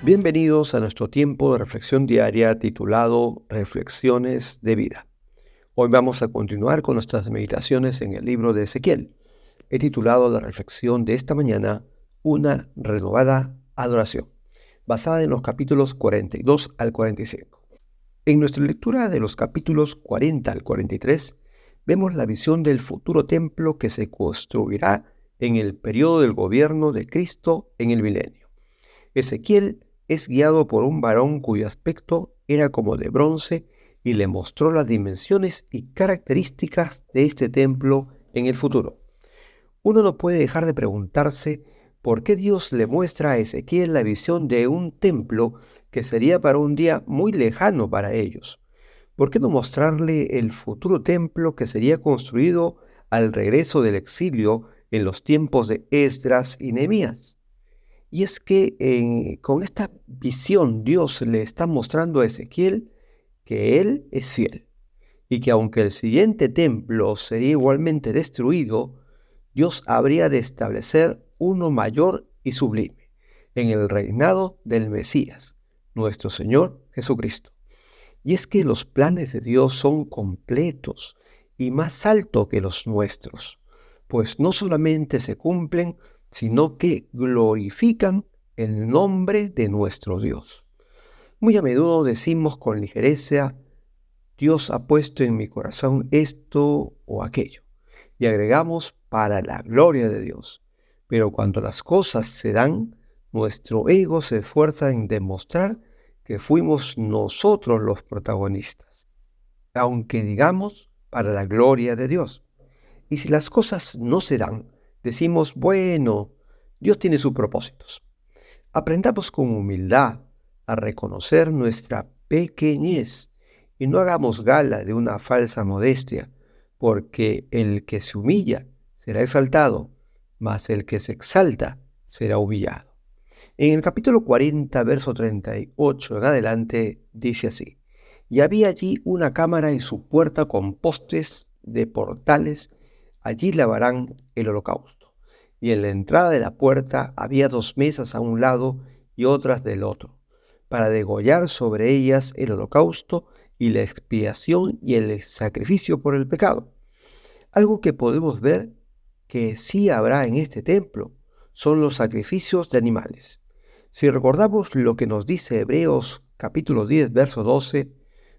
Bienvenidos a nuestro tiempo de reflexión diaria titulado Reflexiones de Vida. Hoy vamos a continuar con nuestras meditaciones en el libro de Ezequiel. He titulado la reflexión de esta mañana Una renovada adoración, basada en los capítulos 42 al 45. En nuestra lectura de los capítulos 40 al 43, vemos la visión del futuro templo que se construirá en el periodo del gobierno de Cristo en el milenio. Ezequiel es guiado por un varón cuyo aspecto era como de bronce y le mostró las dimensiones y características de este templo en el futuro. Uno no puede dejar de preguntarse por qué Dios le muestra a Ezequiel la visión de un templo que sería para un día muy lejano para ellos. ¿Por qué no mostrarle el futuro templo que sería construido al regreso del exilio en los tiempos de Esdras y Nehemías? Y es que con esta visión Dios le está mostrando a Ezequiel que Él es fiel y que aunque el siguiente templo sería igualmente destruido, Dios habría de establecer uno mayor y sublime en el reinado del Mesías, nuestro Señor Jesucristo. Y es que los planes de Dios son completos y más altos que los nuestros, pues no solamente se cumplen, sino que glorifican el nombre de nuestro Dios. Muy a menudo decimos con ligereza, Dios ha puesto en mi corazón esto o aquello, y agregamos para la gloria de Dios. Pero cuando las cosas se dan, nuestro ego se esfuerza en demostrar que fuimos nosotros los protagonistas, aunque digamos para la gloria de Dios. Y si las cosas no se dan, decimos, bueno, Dios tiene sus propósitos. Aprendamos con humildad a reconocer nuestra pequeñez y no hagamos gala de una falsa modestia, porque el que se humilla será exaltado, mas el que se exalta será humillado. En el capítulo 40, verso 38 en adelante, dice así: Y había allí una cámara y su puerta con postes de portales. Allí lavarán el holocausto. Y en la entrada de la puerta había 2 mesas a un lado y otras del otro, para degollar sobre ellas el holocausto y la expiación y el sacrificio por el pecado. Algo que podemos ver que sí habrá en este templo son los sacrificios de animales. Si recordamos lo que nos dice Hebreos capítulo 10, verso 12,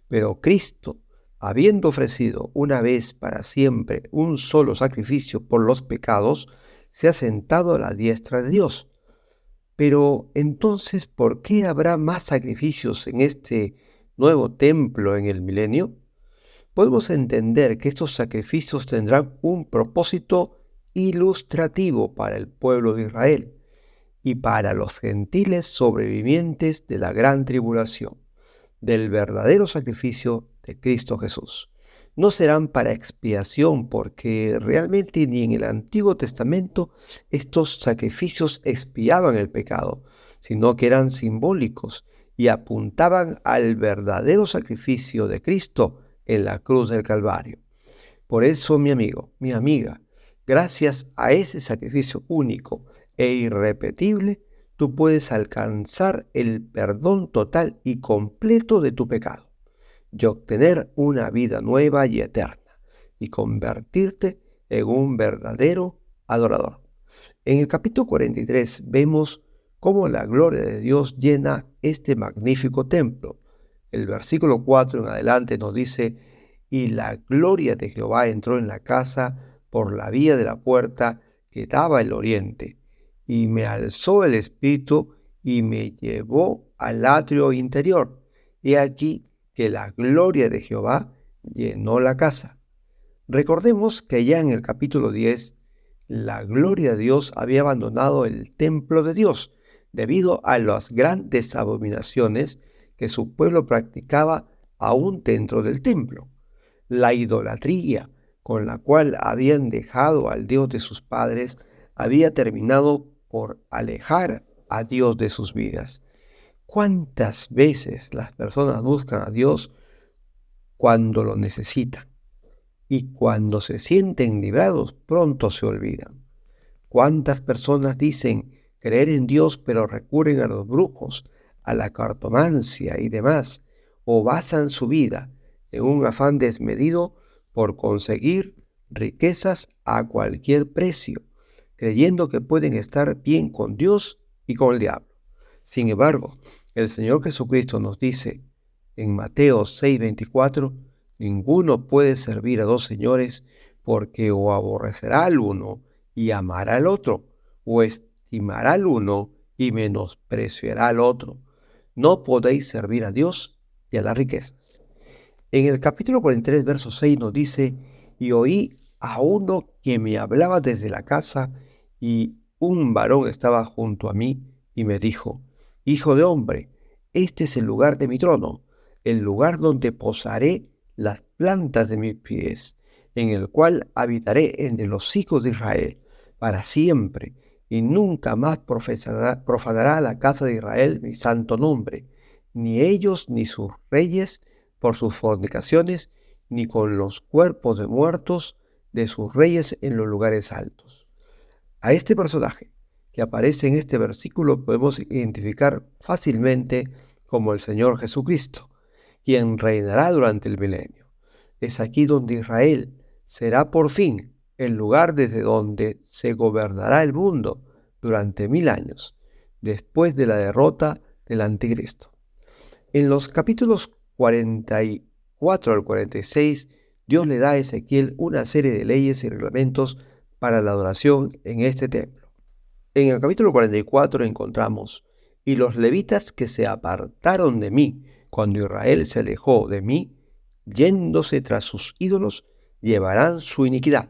pero Cristo, habiendo ofrecido una vez para siempre un solo sacrificio por los pecados, se ha sentado a la diestra de Dios. Pero entonces, ¿por qué habrá más sacrificios en este nuevo templo en el milenio? Podemos entender que estos sacrificios tendrán un propósito ilustrativo para el pueblo de Israel y para los gentiles sobrevivientes de la gran tribulación, del verdadero sacrificio de Cristo Jesús. No serán para expiación, porque realmente ni en el Antiguo Testamento estos sacrificios expiaban el pecado, sino que eran simbólicos y apuntaban al verdadero sacrificio de Cristo en la cruz del Calvario. Por eso, mi amigo, mi amiga, gracias a ese sacrificio único e irrepetible, tú puedes alcanzar el perdón total y completo de tu pecado y obtener una vida nueva y eterna y convertirte en un verdadero adorador. En el capítulo 43 vemos cómo la gloria de Dios llena este magnífico templo. El versículo 4 en adelante nos dice: Y la gloria de Jehová entró en la casa por la vía de la puerta que daba al oriente, y me alzó el espíritu y me llevó al atrio interior. He aquí que la gloria de Jehová llenó la casa. Recordemos que ya en el capítulo 10, la gloria de Dios había abandonado el templo de Dios debido a las grandes abominaciones que su pueblo practicaba aún dentro del templo. La idolatría con la cual habían dejado al Dios de sus padres había terminado por alejar a Dios de sus vidas. ¿Cuántas veces las personas buscan a Dios cuando lo necesitan? Y cuando se sienten librados, pronto se olvidan. ¿Cuántas personas dicen creer en Dios, pero recurren a los brujos, a la cartomancia y demás, o basan su vida en un afán desmedido por conseguir riquezas a cualquier precio, creyendo que pueden estar bien con Dios y con el diablo. Sin embargo, el Señor Jesucristo nos dice en Mateo 6:24, ninguno puede servir a dos señores, porque o aborrecerá al uno y amará al otro, o estimará al uno y menospreciará al otro. No podéis servir a Dios y a las riquezas. En el capítulo 43, verso 6 nos dice, y oí a uno que me hablaba desde la casa, y un varón estaba junto a mí, y me dijo, Hijo de hombre, este es el lugar de mi trono, el lugar donde posaré las plantas de mis pies, en el cual habitaré entre los hijos de Israel para siempre, y nunca más profanará la casa de Israel mi santo nombre, ni ellos ni sus reyes por sus fornicaciones, ni con los cuerpos de muertos de sus reyes en los lugares altos. A este personaje que aparece en este versículo podemos identificar fácilmente como el Señor Jesucristo, quien reinará durante el milenio. Es aquí donde Israel será por fin el lugar desde donde se gobernará el mundo durante 1000 años, después de la derrota del anticristo. En los capítulos 44 al 46, Dios le da a Ezequiel una serie de leyes y reglamentos para la adoración en este templo. En el capítulo 44 encontramos, y los levitas que se apartaron de mí, cuando Israel se alejó de mí, yéndose tras sus ídolos, llevarán su iniquidad,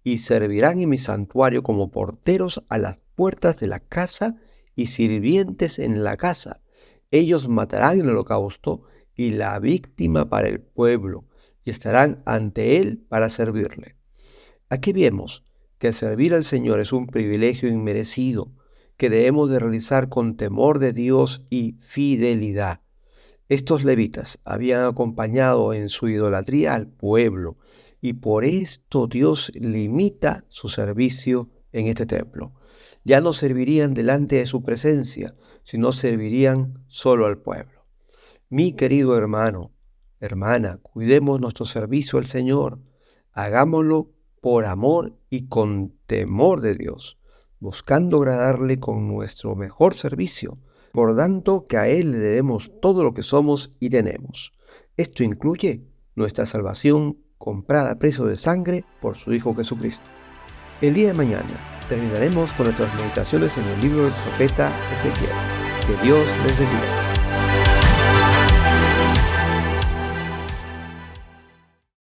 y servirán en mi santuario como porteros a las puertas de la casa y sirvientes en la casa. Ellos matarán el holocausto y la víctima para el pueblo, y estarán ante él para servirle. Aquí vemos que servir al Señor es un privilegio inmerecido, que debemos de realizar con temor de Dios y fidelidad. Estos levitas habían acompañado en su idolatría al pueblo, y por esto Dios limita su servicio en este templo. Ya no servirían delante de su presencia, sino servirían solo al pueblo. Mi querido hermano, hermana, cuidemos nuestro servicio al Señor. Hagámoslo por amor y con temor de Dios, buscando agradarle con nuestro mejor servicio, recordando que a Él le debemos todo lo que somos y tenemos. Esto incluye nuestra salvación comprada a precio de sangre por su Hijo Jesucristo. El día de mañana terminaremos con nuestras meditaciones en el libro del profeta Ezequiel. Que Dios les bendiga.